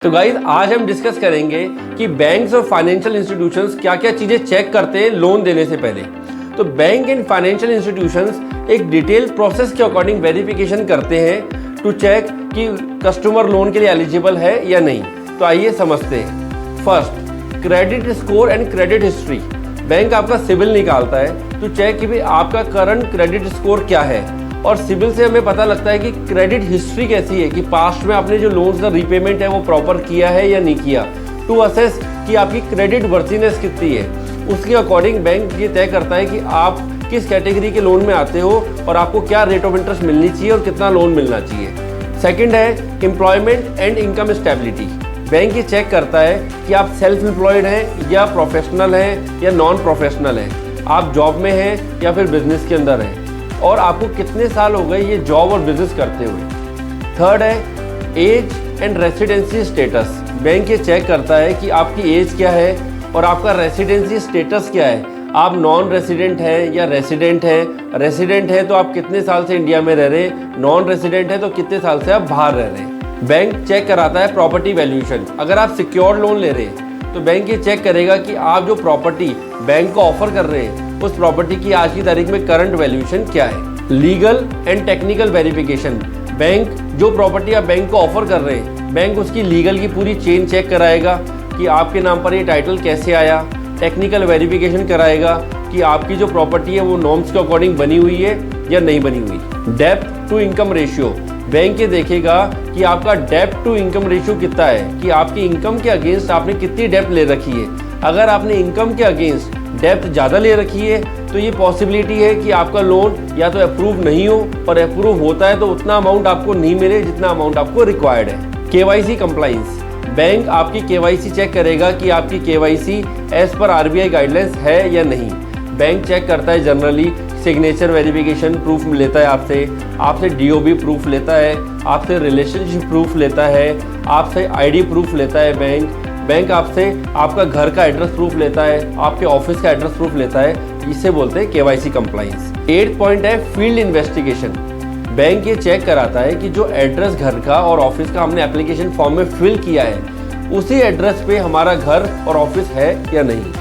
तो गाइज आज हम डिस्कस करेंगे कि बैंक्स और फाइनेंशियल इंस्टीट्यूशंस क्या क्या चीज़ें चेक करते हैं लोन देने से पहले। तो बैंक एंड फाइनेंशियल इंस्टीट्यूशंस एक डिटेल प्रोसेस के अकॉर्डिंग वेरिफिकेशन करते हैं टू चेक कि कस्टमर लोन के लिए एलिजिबल है या नहीं। तो आइए समझते हैं। First, credit score and credit history. Bank आपका सिबिल निकालता है टू चेक कि भाई आपका करंट क्रेडिट स्कोर क्या है, और सिबिल से हमें पता लगता है कि क्रेडिट हिस्ट्री कैसी है, कि पास्ट में आपने जो लोन्स का रीपेमेंट है वो प्रॉपर किया है या नहीं किया, टू असेस कि आपकी क्रेडिट वर्थीनेस कितनी है। उसके अकॉर्डिंग बैंक ये तय करता है कि आप किस कैटेगरी के लोन में आते हो और आपको क्या रेट ऑफ इंटरेस्ट मिलनी चाहिए और कितना लोन मिलना चाहिए। सेकंड है employment and income stability. Bank ये चेक करता है कि आप सेल्फ एम्प्लॉयड हैं या प्रोफेशनल हैं या नॉन प्रोफेशनल हैं, आप जॉब में हैं या फिर बिजनेस के अंदर हैं, और आपको कितने साल हो गए ये जॉब और बिजनेस करते हुए। थर्ड है age and residency status. Bank ये चेक करता है कि आपकी एज क्या है और आपका रेसिडेंसी स्टेटस क्या है, आप नॉन रेसिडेंट हैं या रेसिडेंट हैं। रेसिडेंट है तो आप कितने साल से इंडिया में रह रहे हैं, नॉन रेसिडेंट है तो कितने साल से आप बाहर रह रहे हैं। बैंक चेक कराता है प्रॉपर्टी वैल्यूएशन। अगर आप सिक्योर्ड लोन ले रहे हैं तो बैंक ये चेक करेगा कि आप जो प्रॉपर्टी बैंक को ऑफर कर रहे हैं उस प्रॉपर्टी की आज की तारीख में करंट वैल्यूएशन क्या है। Legal and technical verification. Bank जो प्रॉपर्टी आप बैंक को ऑफर कर रहे हैं, बैंक उसकी लीगल की पूरी चेन चेक कराएगा कि आपके नाम पर ये टाइटल कैसे आया। टेक्निकल वेरिफिकेशन कराएगा कि आपकी जो प्रॉपर्टी है वो नॉर्म्स के अकॉर्डिंग बनी हुई है या नहीं बनी हुई। डेब्ट टू इनकम रेशियो। बैंक ये देखेगा कि आपका डेब्ट टू इनकम रेशियो कितना है, कि आपकी इनकम के अगेंस्ट आपने कितनी डेब्ट ले रखी है। अगर आपने इनकम के अगेंस्ट डेब्ट ज़्यादा ले रखी है तो ये पॉसिबिलिटी है कि आपका लोन या तो अप्रूव नहीं हो, और अप्रूव होता है तो उतना अमाउंट आपको नहीं मिले जितना अमाउंट आपको रिक्वायर्ड है। KYC compliance. बैंक आपकी केवाईसी चेक करेगा कि आपकी KYC as per RBI guidelines है या नहीं। बैंक चेक करता है जनरली सिग्नेचर वेरिफिकेशन प्रूफ लेता है आपसे डीओबी प्रूफ लेता है, आपसे रिलेशनशिप प्रूफ लेता है, आपसे आईडी प्रूफ लेता है। बैंक आपसे आपका घर का एड्रेस प्रूफ लेता है, आपके ऑफिस का एड्रेस प्रूफ लेता है। इसे बोलते हैं केवाईसी कंप्लाइंस। 8th पॉइंट है फील्ड इन्वेस्टिगेशन। बैंक ये चेक कराता है कि जो एड्रेस घर का और ऑफिस का हमने एप्लीकेशन फॉर्म में फिल किया है उसी एड्रेस पे हमारा घर और ऑफिस है या नहीं।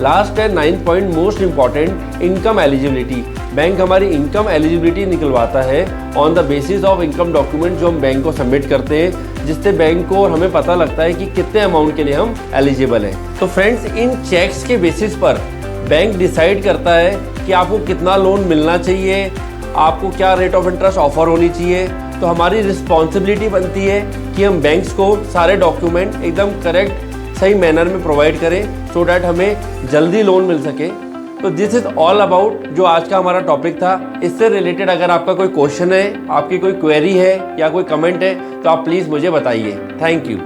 लास्ट है 9th point most important, income eligibility. Bank हमारी इनकम एलिजिबिलिटी निकलवाता है on the basis of income document जो हम बैंक को सबमिट करते हैं, जिससे बैंक को और हमें पता लगता है कि कितने अमाउंट के लिए हम एलिजिबल हैं। तो फ्रेंड्स, इन चेक्स के बेसिस पर बैंक डिसाइड करता है कि आपको कितना लोन मिलना चाहिए, आपको क्या रेट ऑफ इंटरेस्ट ऑफर होनी चाहिए। तो हमारी रिस्पॉन्सिबिलिटी बनती है कि हम बैंक्स को सारे डॉक्यूमेंट एकदम करेक्ट सही मैनर में प्रोवाइड करें सो डैट हमें जल्दी लोन मिल सके। तो दिस इज़ ऑल अबाउट जो आज का हमारा टॉपिक था। इससे रिलेटेड अगर आपका कोई क्वेश्चन है, आपकी कोई क्वेरी है या कोई कमेंट है तो आप प्लीज़ मुझे बताइए। Thank you.